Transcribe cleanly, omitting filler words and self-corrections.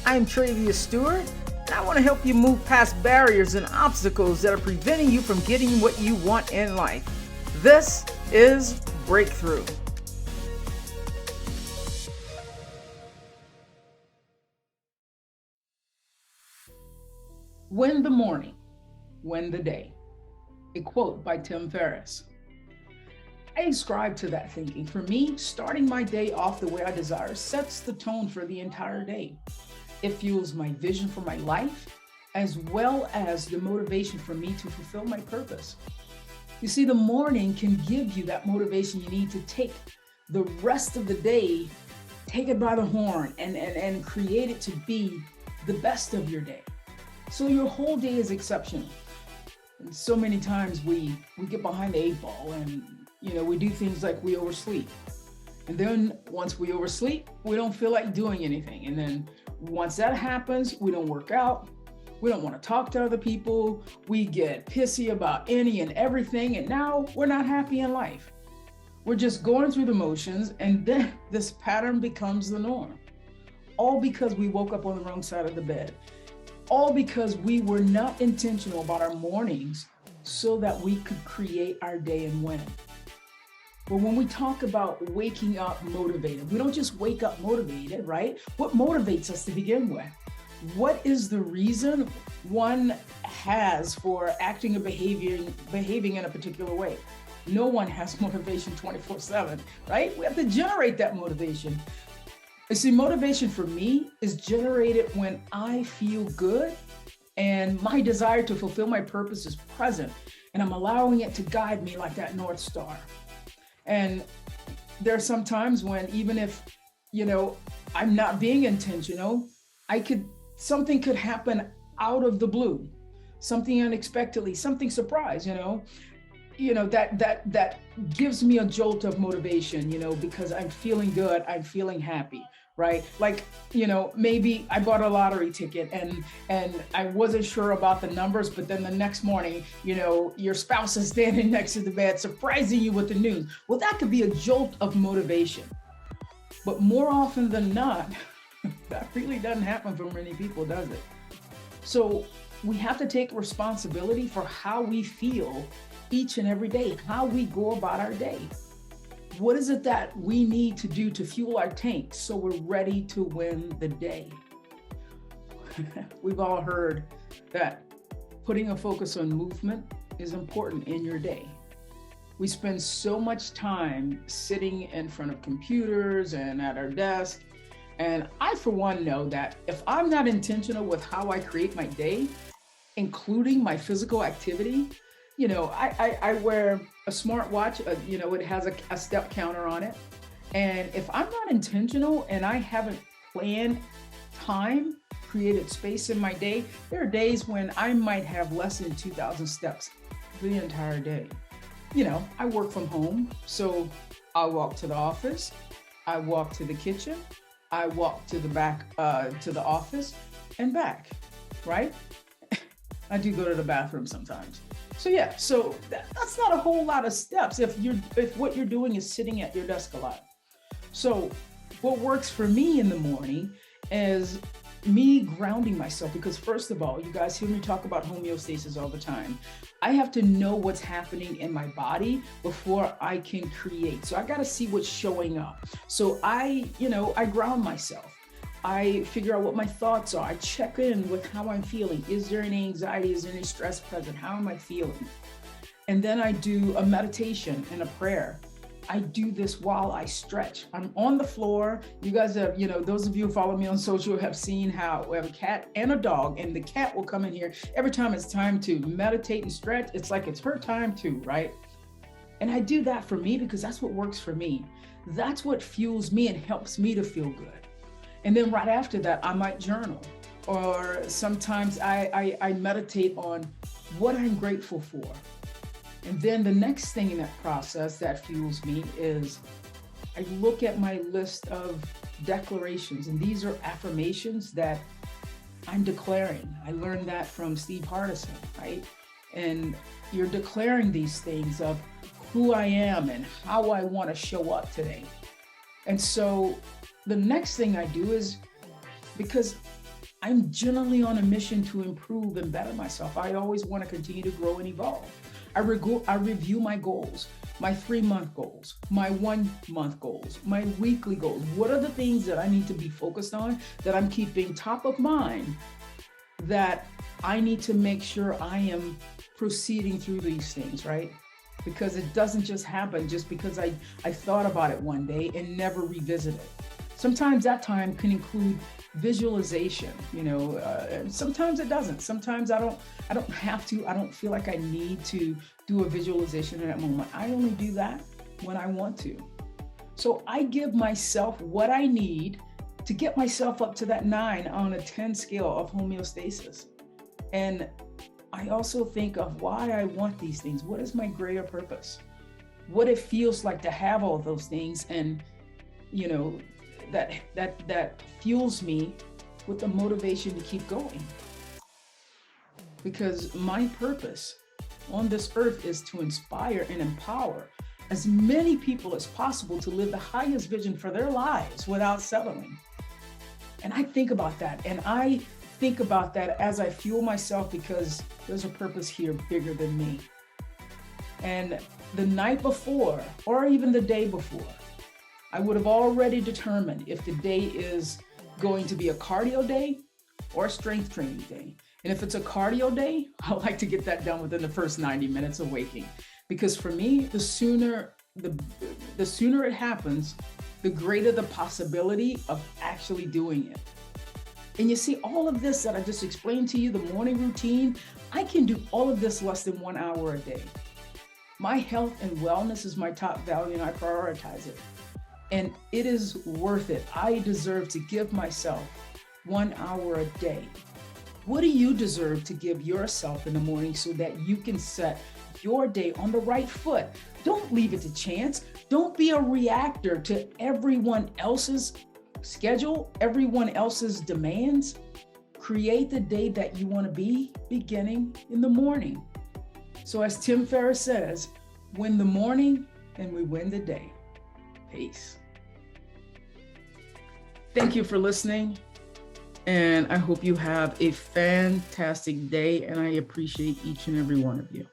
I'm Travius Stewart, and I want to help you move past barriers and obstacles that are preventing you from getting what you want in life. This is Breakthrough. Win the morning, win the day. A quote by Ferriss. I ascribe to that thinking. For me, starting my day off the way I desire sets the tone for the entire day. It fuels my vision for my life, as well as the motivation for me to fulfill my purpose. You see, the morning can give you that motivation you need to take the rest of the day, take it by the horn, and create it to be the best of your day. So your whole day is exceptional. And so many times we get behind the eight ball and we do things like we oversleep. And then once we oversleep, we don't feel like doing anything. And then once that happens, we don't work out. We don't want to talk to other people. We get pissy about any and everything. And now we're not happy in life. We're just going through the motions. And then this pattern becomes the norm. All because we woke up on the wrong side of the bed. All because we were not intentional about our mornings so that we could create our day and win. But when we talk about waking up motivated, we don't just wake up motivated, right? What motivates us to begin with? What is the reason one has for acting and behaving in a particular way? No one has motivation 24/7, right? We have to generate that motivation. You see, motivation for me is generated when I feel good and my desire to fulfill my purpose is present, and I'm allowing it to guide me like that North Star. And there are some times when even if, I'm not being intentional, something could happen out of the blue, something unexpectedly, something surprise, that gives me a jolt of motivation, because I'm feeling good, I'm feeling happy, right? Like, maybe I bought a lottery ticket and I wasn't sure about the numbers, but then the next morning, your spouse is standing next to the bed, surprising you with the news. Well, that could be a jolt of motivation. But more often than not, that really doesn't happen for many people, does it? So we have to take responsibility for how we feel each and every day, how we go about our day. What is it that we need to do to fuel our tanks so we're ready to win the day? We've all heard that putting a focus on movement is important in your day. We spend so much time sitting in front of computers and at our desk. And I, for one, know that if I'm not intentional with how I create my day, including my physical activity, I wear a smart watch, it has a step counter on it. And if I'm not intentional and I haven't planned time, created space in my day, there are days when I might have less than 2,000 steps the entire day. I work from home, so I walk to the office, I walk to the kitchen, I walk to the back, to the office and back, right? I do go to the bathroom sometimes. So that's not a whole lot of steps if what you're doing is sitting at your desk a lot. So what works for me in the morning is me grounding myself, because first of all, you guys hear me talk about homeostasis all the time. I have to know what's happening in my body before I can create. So I got to see what's showing up. So I ground myself. I figure out what my thoughts are. I check in with how I'm feeling. Is there any anxiety? Is there any stress present? How am I feeling? And then I do a meditation and a prayer. I do this while I stretch. I'm on the floor. You guys have, those of you who follow me on social have seen how we have a cat and a dog, and the cat will come in here every time it's time to meditate and stretch. It's like it's her time too, right? And I do that for me because that's what works for me. That's what fuels me and helps me to feel good. And then right after that, I might journal, or sometimes I meditate on what I'm grateful for. And then the next thing in that process that fuels me is I look at my list of declarations, and these are affirmations that I'm declaring. I learned that from Steve Hardison, right? And you're declaring these things of who I am and how I want to show up today. And so the next thing I do is, because I'm generally on a mission to improve and better myself. I always want to continue to grow and evolve. I review my goals, my 3-month goals, my 1-month goals, my weekly goals. What are the things that I need to be focused on, that I'm keeping top of mind, that I need to make sure I am proceeding through these things, right? Because it doesn't just happen just because I thought about it one day and never revisit it. Sometimes that time can include visualization, and sometimes it doesn't. Sometimes I don't have to, I don't feel like I need to do a visualization in that moment. I only do that when I want to. So I give myself what I need to get myself up to that 9 on a 10 scale of homeostasis. And I also think of why I want these things. What is my greater purpose? What it feels like to have all those things, and that fuels me with the motivation to keep going. Because my purpose on this earth is to inspire and empower as many people as possible to live the highest vision for their lives without settling. And I think about that, and I think about that as I fuel myself, because there's a purpose here bigger than me. And the night before, or even the day before, I would have already determined if the day is going to be a cardio day or a strength training day. And if it's a cardio day, I like to get that done within the first 90 minutes of waking. Because for me, the sooner it happens, the greater the possibility of actually doing it. And you see, all of this that I just explained to you, the morning routine, I can do all of this less than 1 hour a day. My health and wellness is my top value, and I prioritize it. And it is worth it. I deserve to give myself 1 hour a day. What do you deserve to give yourself in the morning so that you can set your day on the right foot? Don't leave it to chance. Don't be a reactor to everyone else's schedule, everyone else's demands. Create the day that you want to be, beginning in the morning. So as Tim Ferriss says, win the morning and we win the day. Peace. Thank you for listening, and I hope you have a fantastic day, and I appreciate each and every one of you.